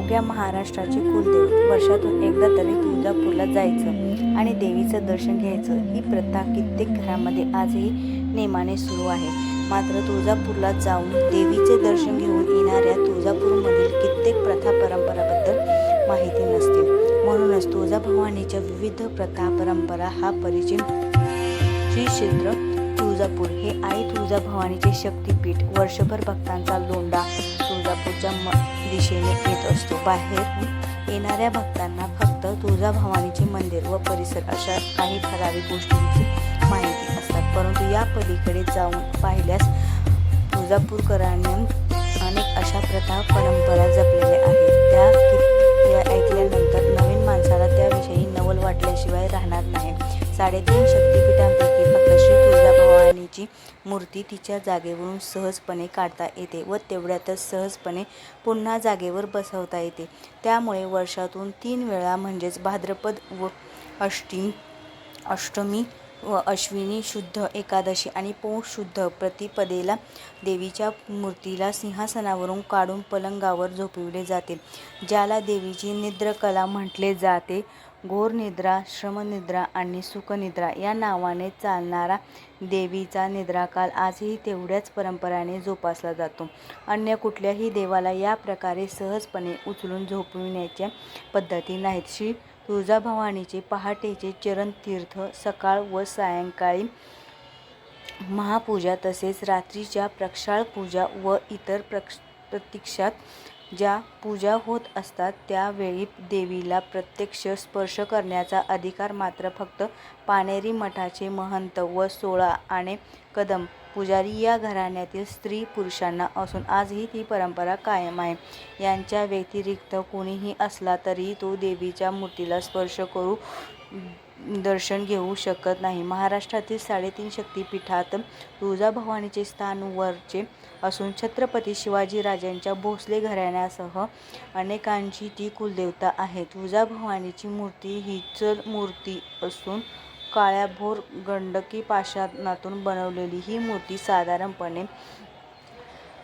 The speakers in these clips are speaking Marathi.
आपल्या महाराष्ट्राचे कुलदैवत वर्षातून एकदा तरी तुळजापूरला जायचं आणि देवीचं दर्शन घ्यायचं ही प्रथा कित्येक घरामध्ये आजही नेमाने सुरू आहे. मात्र तुळजापूरला जाऊन देवीचे दर्शन घेऊन येणाऱ्या तुळजापूरमधील कित्येक प्रथा परंपराबद्दल माहिती नसते. म्हणूनच तुळजाभवानीच्या विविध प्रथा परंपरा हा परिचय श्री क्षेत्र तुळजापूर हे आई तुळजाभवानीचे शक्तिपीठ. वर्षभर भक्तांचा लोंढा तुळजापूरच्या दिशेने येत असतो. बाहेरून येणाऱ्या भक्तांना फक्त तुळजाभवानीचे मंदिर व परिसर अशा काही ठराविक गोष्टींची माहिती असतात, परंतु या पलीकडे जाऊन पाहिल्यास तुळजापूरकरांनी अनेक अशा प्रथा परंपरा जपलेल्या आहेत. त्या ऐकल्यानंतर नवीन माणसाला त्याविषयी नवल वाटल्याशिवाय राहणार नाही. 3.5 शक्तिपीठांपैकी फक्त श्री तुळजाभवानीची मूर्ती तिच्या जागेवरून सहजपणे काढता येते व तेवढ्यातच सहजपणे पुन्हा जागेवर बसवता येते. त्यामुळे वर्षातून 3 वेळा म्हणजेच भाद्रपद व अष्टमी व अश्विनी शुद्ध एकादशी आणि पौष शुद्ध प्रतिपदेला देवीच्या मूर्तीला सिंहासनावरून काढून पलंगावर झोपविले जाते, ज्याला देवीची निद्रकला म्हटले जाते. घोरनिद्रा, श्रमनिद्रा आणि सुखनिद्रा या नावाने चालणारा देवीचा निद्राकाल आजही तेवढ्याच परंपराने जोपासला जातो. अन्य कुठल्याही देवाला या प्रकारे सहजपणे उचलून झोपविण्याच्या पद्धती नाहीत. श्री तुळजाभवानीचे पहाटेचे चरणतीर्थ, सकाळ व सायंकाळी महापूजा तसेच रात्रीच्या प्रक्षाळ पूजा व इतर प्रतीक्षात ज्या पूजा होत असतात त्यावेळी देवीला प्रत्यक्ष स्पर्श करण्याचा अधिकार मात्र फक्त पानेरी मठाचे महंत व 16 आणे कदम पुजारी या घराण्यातील स्त्री पुरुषांना असून आजही ती परंपरा कायम आहे. यांच्या व्यतिरिक्त कोणीही असला तरी तो देवीच्या मूर्तीला स्पर्श करून दर्शन घेऊ शकत नाही. महाराष्ट्रातील 3.5 शक्तिपीठात तुळजाभवानीचे स्थान वरचे असून छत्रपती शिवाजीराजांच्या भोसले घराण्यासह अनेकांची ती कुलदेवता आहे. तुळजाभवानीची मूर्ती ही चल मूर्ती असून काळ्याभोर गंडकी पाषाणातून बनवलेली ही मूर्ती साधारणपणे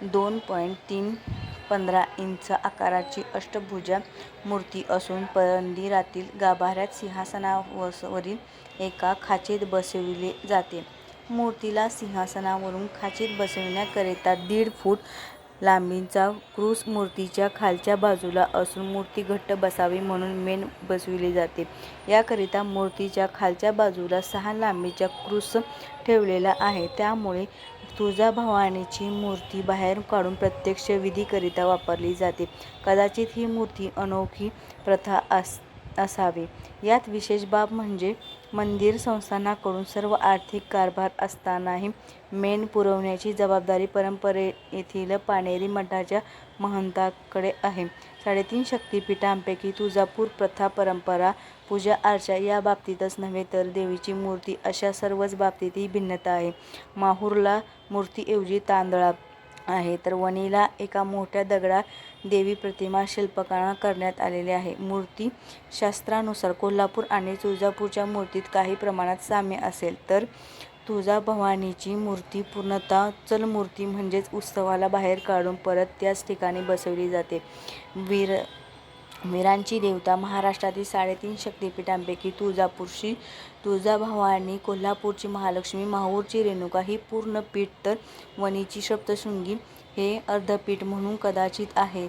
2.315 इंच आकाराची अष्टभुजा मूर्ती असून मंदिरातील गाभाऱ्यात सिंहासनावरील एका खाचेत बसविले जाते. मूर्तीला सिंहासनावरून खाचेत बसविण्याकरिता 1.5 फूट लांबीचा क्रूस मूर्तीच्या खालच्या बाजूला असून मूर्ती घट्ट बसावी म्हणून मेण बसविले जाते. याकरिता मूर्तीच्या खालच्या बाजूला 6 लांबीचा क्रूस ठेवलेला आहे. त्यामुळे तुळजाभवानीची मूर्ती बाहेरून काढून प्रत्यक्ष विधीकरिता वापरली जाते. कदाचित ही मूर्ती अनोखी प्रथा असावी. यात विशेष बाब म्हणजे मंदिर संस्थानाकडून सर्व आर्थिक कारभार असतानाही मेण पुरवण्याची जबाबदारी परंपरेतील पानेरी मठाच्या महंतांकडे आहे. 3.5 शक्तिपीठांपैकी तुळजापूर प्रथा परंपरा पूजा अर्चा या बाबतीतच नव्हे तर देवीची मूर्ती अशा सर्वच बाबतीतही भिन्नता आहे. माहूरला मूर्तीऐवजी तांदळा आहे तर वणीला एका मोठ्या दगडात देवी प्रतिमा शिल्पकार करण्यात आलेली आहे. मूर्ती शास्त्रानुसार कोल्हापूर आणि तुळजापूरच्या मूर्तीत काही प्रमाणात साम्य असेल तर तुळजाभवानीची मूर्ती पूर्णतः चलमूर्ती म्हणजेच उत्सवाला बाहेर काढून परत त्याच ठिकाणी बसवली जाते. वीरांची देवता महाराष्ट्रातील 3.5 शक्तिपीठांपैकी तुळजापूर, श्री तुळजाभवानी, कोल्हापूरची महालक्ष्मी, माहूरची रेणुका ही पूर्ण पीठ तर वणीची सप्तशृंगी हे अर्धपीठ म्हणून कदाचित आहे.